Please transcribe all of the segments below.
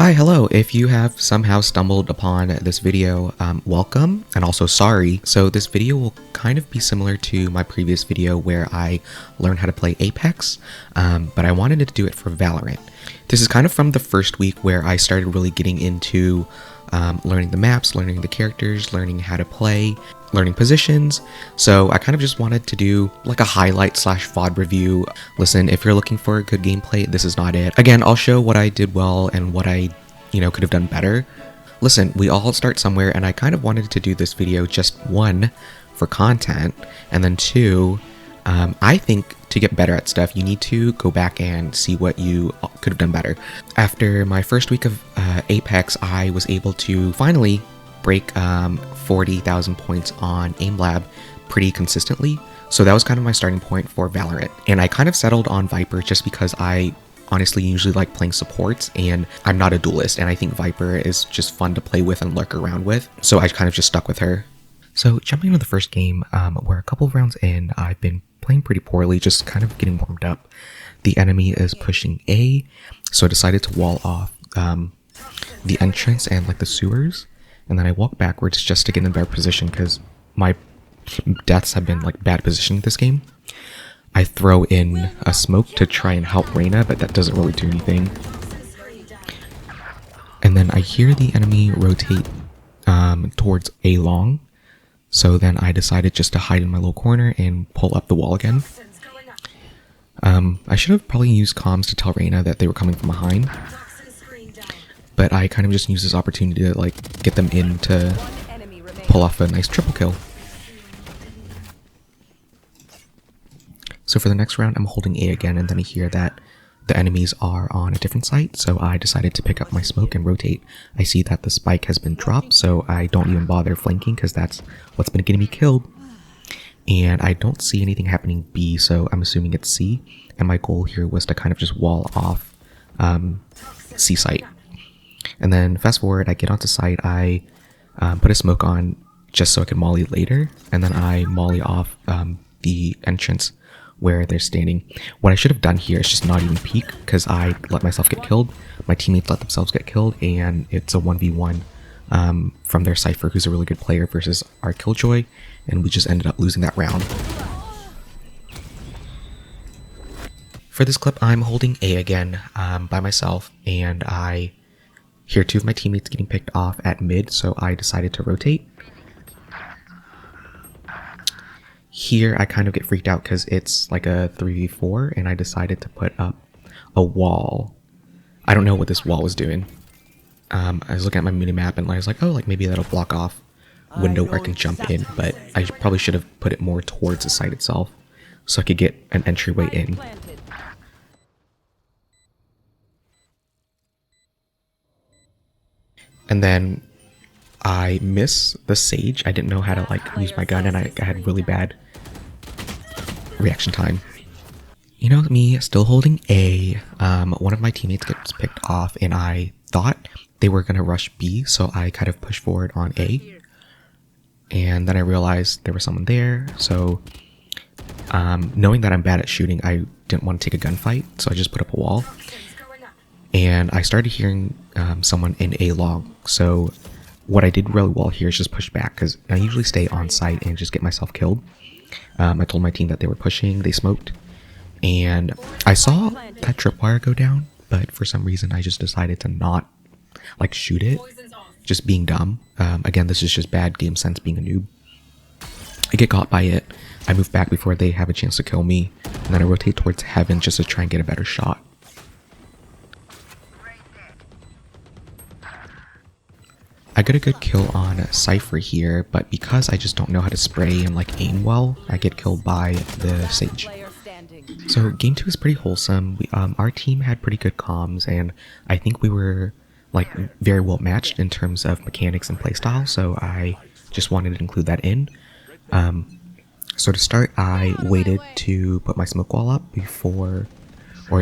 Hi, hello. If you have somehow stumbled upon this video, welcome, and also sorry. So this video will kind of be similar to my previous video where I learned how to play Apex, but I wanted to do it for Valorant. This is kind of from the first week where I started really getting into learning the maps, learning the characters, learning how to play, learning positions. So I kind of just wanted to do like a highlight slash VOD review. Listen, if you're looking for good gameplay, this is not it. Again, I'll show what I did well and what I, could have done better. Listen, we all start somewhere, and I kind of wanted to do this video just one, for content, and then two, I think to get better at stuff, you need to go back and see what you could have done better. After my first week of Apex, I was able to finally break 40,000 points on AimLab pretty consistently. So that was kind of my starting point for Valorant. And I kind of settled on Viper just because I honestly usually like playing supports, and I'm not a duelist, and I think Viper is just fun to play with and lurk around with. So I kind of just stuck with her. So jumping into the first game, we're a couple of rounds in. I've been playing pretty poorly, just kind of getting warmed up. The enemy is pushing A, so I decided to wall off the entrance and like the sewers. And then I walk backwards just to get in a better position because my deaths have been like bad positioning this game. I throw in a smoke to try and help Reyna, but that doesn't really do anything. And then I hear the enemy rotate towards A long. So then I decided just to hide in my little corner and pull up the wall again. I should have probably used comms to tell Reyna that they were coming from behind. But I kind of just used this opportunity to like get them in to pull off a nice triple kill. So for the next round, I'm holding A again, and then I hear that the enemies are on a different site, so I decided to pick up my smoke and rotate. I see that the spike has been dropped, so I don't even bother flanking because that's what's been getting me killed. And I don't see anything happening B, so I'm assuming it's C, and my goal here was to kind of just wall off C site. And then fast forward, I get onto site, I put a smoke on just so I could molly later, and then I molly off the entrance where they're standing. What I should have done here is just not even peek, because I let myself get killed, my teammates let themselves get killed, and it's a 1v1 from their Cypher, who's a really good player, versus our Killjoy, and we just ended up losing that round. For this clip, I'm holding A again by myself, and I hear two of my teammates getting picked off at mid, so I decided to rotate. Here, I kind of get freaked out because it's like a 3v4, and I decided to put up a wall. I don't know what this wall was doing. I was looking at my minimap, and I was like, oh, like maybe that'll block off window where I can jump in, but I probably should have put it more towards the site itself so I could get an entryway in. And then I miss the Sage. I didn't know how to like use my gun, and I had really bad reaction time. Me still holding A. One of my teammates gets picked off, and I thought they were gonna rush B, so I kind of pushed forward on A. And then I realized there was someone there, so knowing that I'm bad at shooting, I didn't want to take a gunfight, so I just put up a wall. And I started hearing someone in A long, so what I did really well here is just push back, because I usually stay on site and just get myself killed. I told my team that they were pushing, they smoked, and I saw that tripwire go down, but for some reason I just decided to not like shoot it, just being dumb. Again, this is just bad game sense, being a noob. I get caught by it, I move back before they have a chance to kill me, and then I rotate towards heaven just to try and get a better shot. I got a good kill on Cypher here, but because I just don't know how to spray and like aim well, I get killed by the Sage. So game 2 is pretty wholesome. Our team had pretty good comms, and I think we were like very well matched in terms of mechanics and playstyle, so I just wanted to include that in. So to start, I waited to put my smoke wall up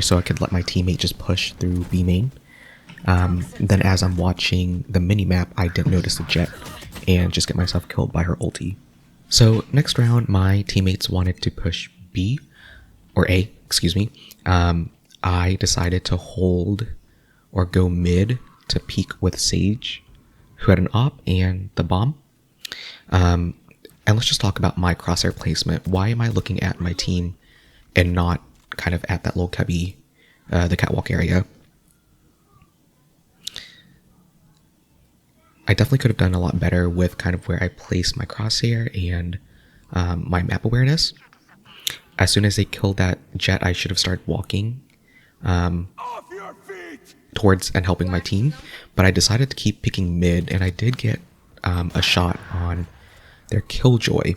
so I could let my teammate just push through B main. Then as I'm watching the mini-map, I didn't notice the Jet and just get myself killed by her ulti. So next round, my teammates wanted to push B, or A, excuse me. I decided to hold or go mid to peek with Sage, who had an op and the bomb. And let's just talk about my crosshair placement. Why am I looking at my team and not kind of at that little cubby, the catwalk area? I definitely could have done a lot better with kind of where I place my crosshair and my map awareness. As soon as they killed that jet, I should have started walking towards and helping my team. But I decided to keep picking mid, and I did get a shot on their Killjoy.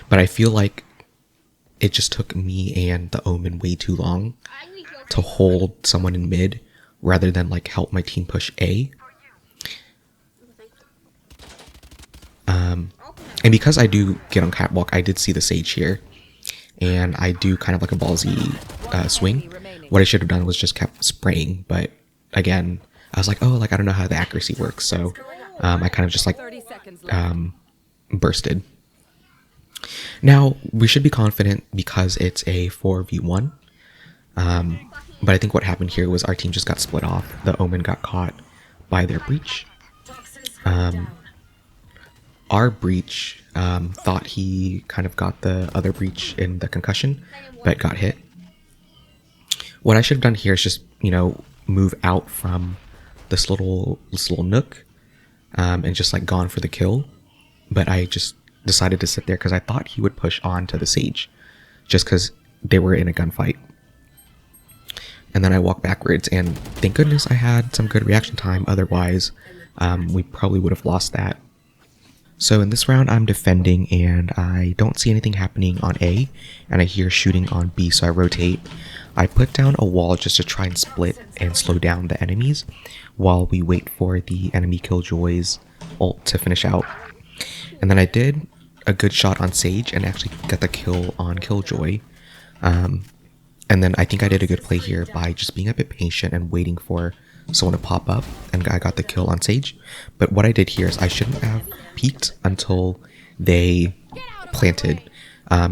But I feel like it just took me and the Omen way too long to hold someone in mid rather than like help my team push A. And because I do get on catwalk, I did see the Sage here, and I do kind of like a ballsy swing. What I should have done was just kept spraying, but again, I was like, oh, like I don't know how the accuracy works, so I kind of just like bursted. Now we should be confident because it's a 4v1, but I think what happened here was our team just got split off. The Omen got caught by their breach. Our breach thought he kind of got the other breach in the concussion, but got hit. What I should have done here is just, you know, move out from this little nook and just like gone for the kill. But I just decided to sit there because I thought he would push on to the Sage just because they were in a gunfight. And then I walked backwards, and thank goodness I had some good reaction time. Otherwise, we probably would have lost that. So in this round, I'm defending, and I don't see anything happening on A, and I hear shooting on B, so I rotate. I put down a wall just to try and split and slow down the enemies while we wait for the enemy Killjoy's ult to finish out. And then I did a good shot on Sage and actually got the kill on Killjoy. And then I think I did a good play here by just being a bit patient and waiting for someone to pop up, and I got the kill on Sage. But what I did here is I shouldn't have peeked until they planted.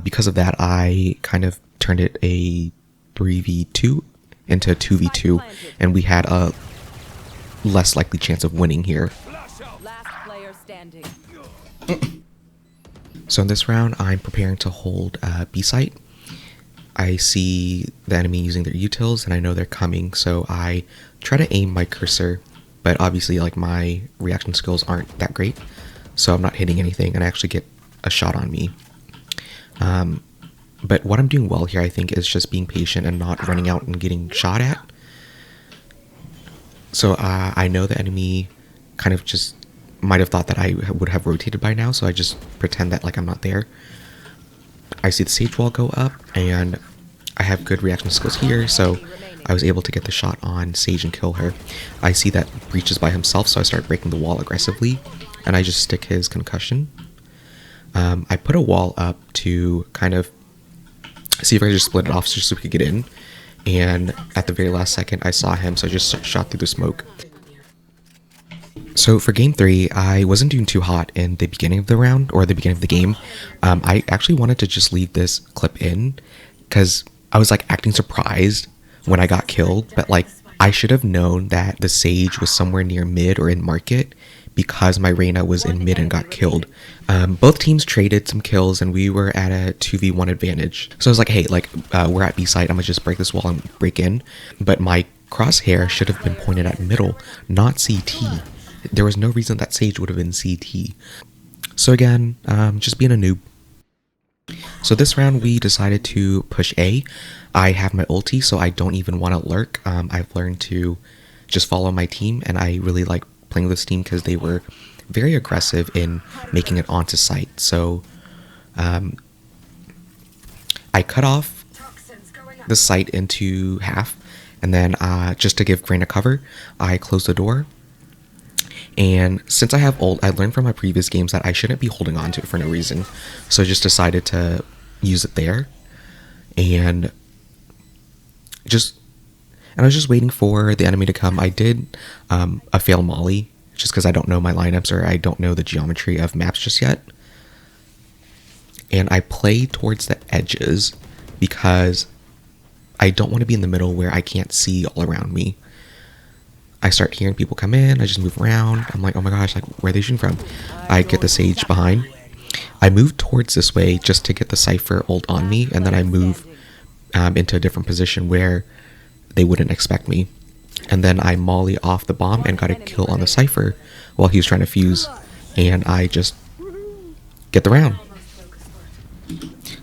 Because of that, I kind of turned it a 3v2 into a 2v2, and we had a less likely chance of winning here. So in this round, I'm preparing to hold B site. I see the enemy using their utils, and I know they're coming, so I try to aim my cursor, but obviously like my reaction skills aren't that great, so I'm not hitting anything, and I actually get a shot on me. But what I'm doing well here, I think, is just being patient and not running out and getting shot at. So I know the enemy kind of just might have thought that I would have rotated by now, so I just pretend that like I'm not there. I see the Sage wall go up, and I have good reaction skills here, so I was able to get the shot on Sage and kill her. I see that Breach is by himself, so I start breaking the wall aggressively, and I just stick his concussion. I put a wall up to kind of see if I could just split it off just so we could get in, and at the very last second I saw him, so I just shot through the smoke. So for game 3, I wasn't doing too hot in the beginning of the round, or the beginning of the game. I actually wanted to just leave this clip in, because I was like acting surprised when I got killed, but like I should have known that the Sage was somewhere near mid or in market, because my Reyna was in mid and got killed. Both teams traded some kills, and we were at a 2v1 advantage. So I was like, hey, like we're at B site, I'm gonna just break this wall and break in. But my crosshair should have been pointed at middle, not CT. There was no reason that Sage would have been CT. So again, just being a noob. So this round we decided to push A. I have my ulti, so I don't even want to lurk. I've learned to just follow my team, and I really like playing with this team because they were very aggressive in making it onto site. So I cut off the site into half, and then just to give Grana cover, I closed the door. And since I have ult, I learned from my previous games that I shouldn't be holding on to it for no reason. So I just decided to use it there. And I was just waiting for the enemy to come. I did a fail molly, just because I don't know my lineups, or I don't know the geometry of maps just yet. And I play towards the edges because I don't want to be in the middle where I can't see all around me. I start hearing people come in. I just move around. I'm like, oh my gosh, like where are they shooting from? I get the sage behind. I move towards this way just to get the Cypher ult on me, and then I move into a different position where they wouldn't expect me. And then I molly off the bomb and got a kill on the Cypher while he was trying to fuse, and I just get the round.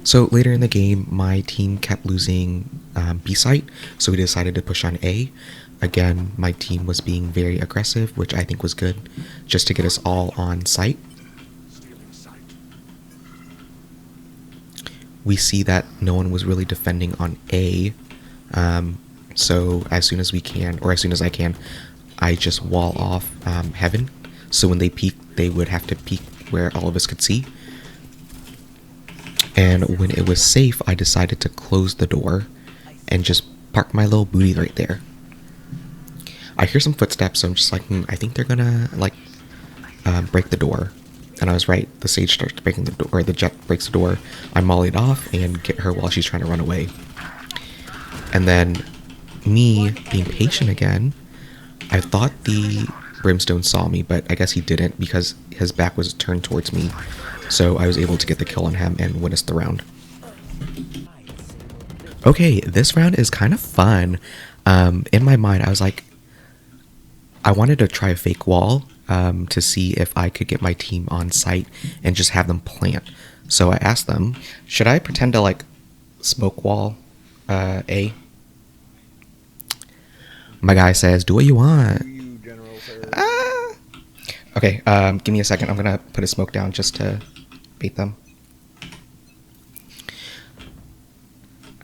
So later in the game, my team kept losing B site, so we decided to push on A. Again, my team was being very aggressive, which I think was good, just to get us all on site. We see that no one was really defending on A, so as soon as we can, or as soon as I can, I just wall off Heaven, so when they peek, they would have to peek where all of us could see. And when it was safe, I decided to close the door and just park my little booty right there. I hear some footsteps, so I'm just like, I think they're gonna like break the door. And I was right. The sage starts breaking the door, or the jet breaks the door. I mollied off and get her while she's trying to run away. And then me being patient again, I thought the Brimstone saw me, but I guess he didn't because his back was turned towards me. So I was able to get the kill on him and win us the round. Okay, this round is kind of fun. In my mind, I was like, I wanted to try a fake wall to see if I could get my team on site and just have them plant. So I asked them, should I pretend to like smoke wall A? My guy says, do what you want. Okay, give me a second. I'm gonna put a smoke down just to bait them.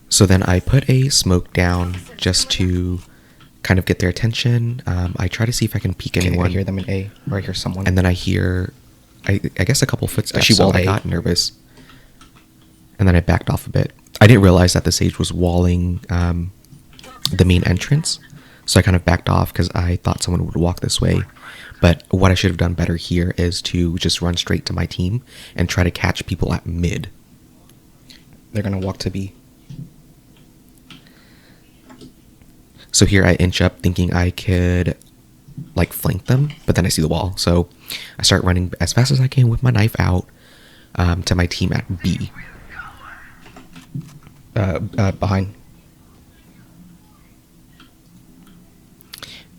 So then I put a smoke down just to kind of get their attention. I try to see if I can peek anyone. I hear them in A, or I hear someone. And then I hear, I guess a couple footsteps, so I got nervous. And then I backed off a bit. I didn't realize that the sage was walling the main entrance. So I kind of backed off because I thought someone would walk this way. But what I should have done better here is to just run straight to my team and try to catch people at mid. They're going to walk to B. So here I inch up thinking I could like flank them, but then I see the wall. So I start running as fast as I can with my knife out to my team at B. Behind.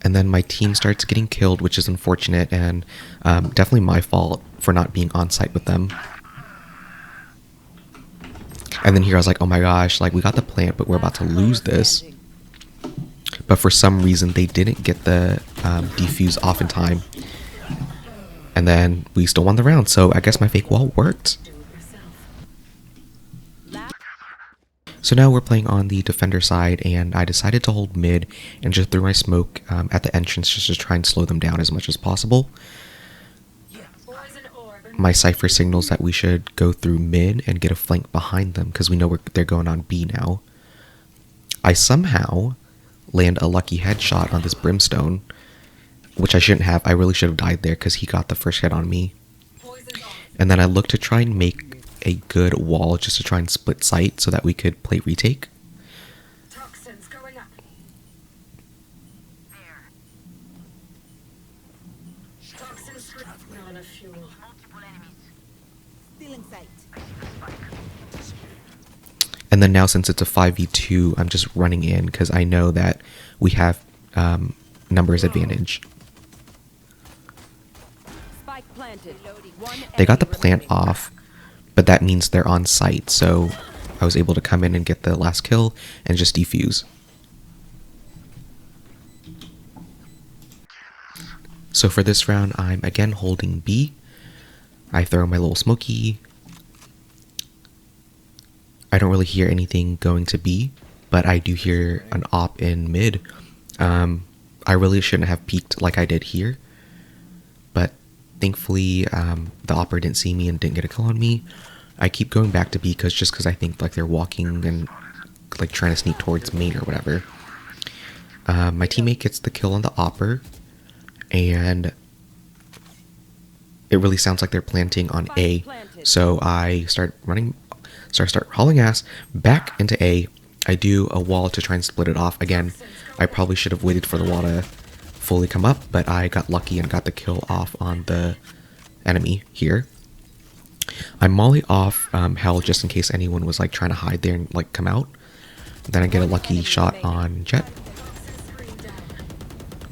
And then my team starts getting killed, which is unfortunate and definitely my fault for not being on site with them. And then here I was like, oh my gosh, like we got the plant, but we're about to lose this. But for some reason, they didn't get the defuse off in time. And then we still won the round, so I guess my fake wall worked. So now we're playing on the defender side, and I decided to hold mid and just threw my smoke at the entrance just to try and slow them down as much as possible. My Cypher signals that we should go through mid and get a flank behind them because we know they're going on B now. I somehow land a lucky headshot on this Brimstone, which I shouldn't have. I really should have died there because he got the first hit on me. And then I looked to try and make a good wall just to try and split sight so that we could play retake. Toxins going up. Toxins on a fuel. Still in sight. And then now since it's a 5v2, I'm just running in because I know that we have numbers advantage. Spike planted. They got the plant off, but that means they're on site, so I was able to come in and get the last kill and just defuse. So for this round, I'm again holding B. I throw my little smoky. I don't really hear anything going to B, but I do hear an op in mid. I really shouldn't have peeked like I did here, but thankfully the opper didn't see me and didn't get a kill on me. I keep going back to B because I think like they're walking and like trying to sneak towards main or whatever. My teammate gets the kill on the opper, and it really sounds like they're planting on A. So I start running. So I start hauling ass back into A. I do a wall to try and split it off. Again, I probably should have waited for the wall to fully come up, but I got lucky and got the kill off on the enemy here. I molly off Hell just in case anyone was like trying to hide there and like come out. Then I get a lucky shot on Jet.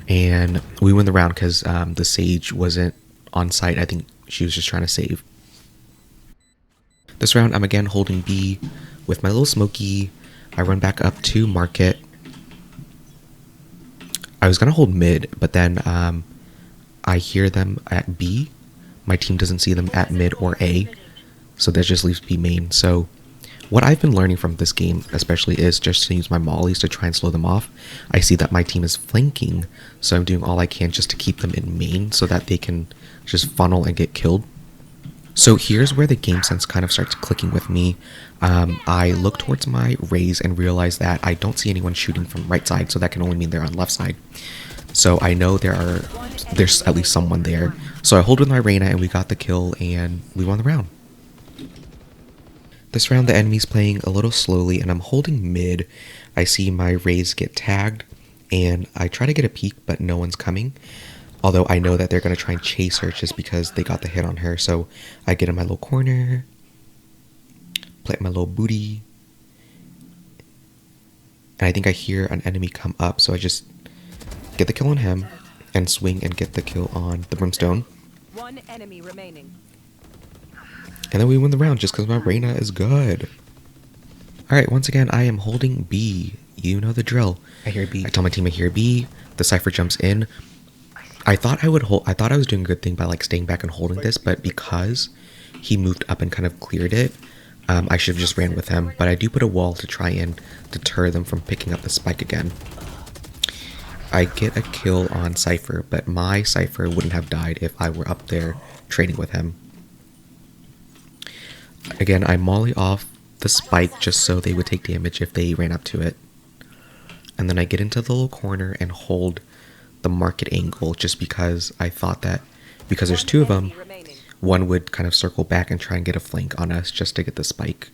And we win the round because the Sage wasn't on site. I think she was just trying to save. This round I'm again holding B with my little smoky. I run back up to market. I was going to hold mid, but then I hear them at B. My team doesn't see them at mid or A, so that just leaves B main. So what I've been learning from this game especially is just to use my mollies to try and slow them off. I see that my team is flanking, so I'm doing all I can just to keep them in main so that they can just funnel and get killed. So here's where the game sense kind of starts clicking with me. I look towards my raise and realize that I don't see anyone shooting from right side, so that can only mean they're on left side. So I know there's at least someone there. So I hold with my Reyna and we got the kill and we won the round. This round the enemy's playing a little slowly and I'm holding mid. I see my raise get tagged and I try to get a peek but no one's coming. Although I know that they're going to try and chase her just because they got the hit on her. So I get in my little corner, plant my little booty, and I think I hear an enemy come up. So I just get the kill on him and swing and get the kill on the Brimstone. One enemy remaining. And then we win the round just because my Reyna is good. Alright, once again, I am holding B. You know the drill. I hear B. I tell my team I hear B. The Cypher jumps in. I thought I was doing a good thing by like staying back and holding this, but because he moved up and kind of cleared it, I should have just ran with him. But I do put a wall to try and deter them from picking up the spike again. I get a kill on Cypher, but my Cypher wouldn't have died if I were up there trading with him. Again, I molly off the spike just so they would take damage if they ran up to it. And then I get into the little corner and hold the market angle just because I thought that because there's two of them, one would kind of circle back and try and get a flank on us just to get the spike.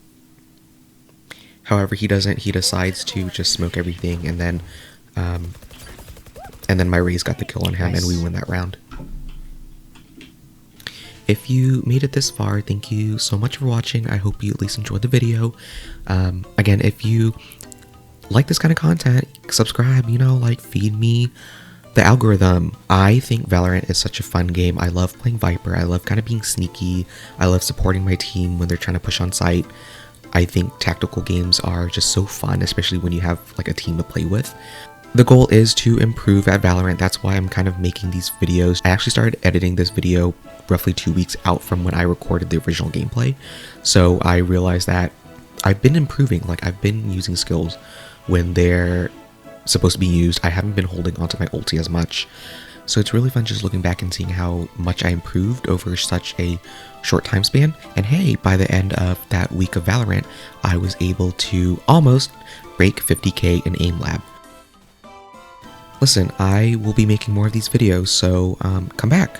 However, he doesn't. He decides to just smoke everything and then my raise got the kill on him and we win that round. If you made it this far, thank you so much for watching. I hope you at least enjoyed the video. Again, if you like this kind of content, subscribe, you know, like feed me the algorithm. I think Valorant is such a fun game. I love playing Viper. I love kind of being sneaky. I love supporting my team when they're trying to push on site. I think tactical games are just so fun, especially when you have like a team to play with. The goal is to improve at Valorant. That's why I'm kind of making these videos. I actually started editing this video roughly 2 weeks out from when I recorded the original gameplay. So I realized that I've been improving. Like I've been using skills when they're supposed to be used. I haven't been holding onto my ulti as much. So it's really fun just looking back and seeing how much I improved over such a short time span. And hey, by the end of that week of Valorant, I was able to almost break 50k in aim lab. Listen, I will be making more of these videos, so come back.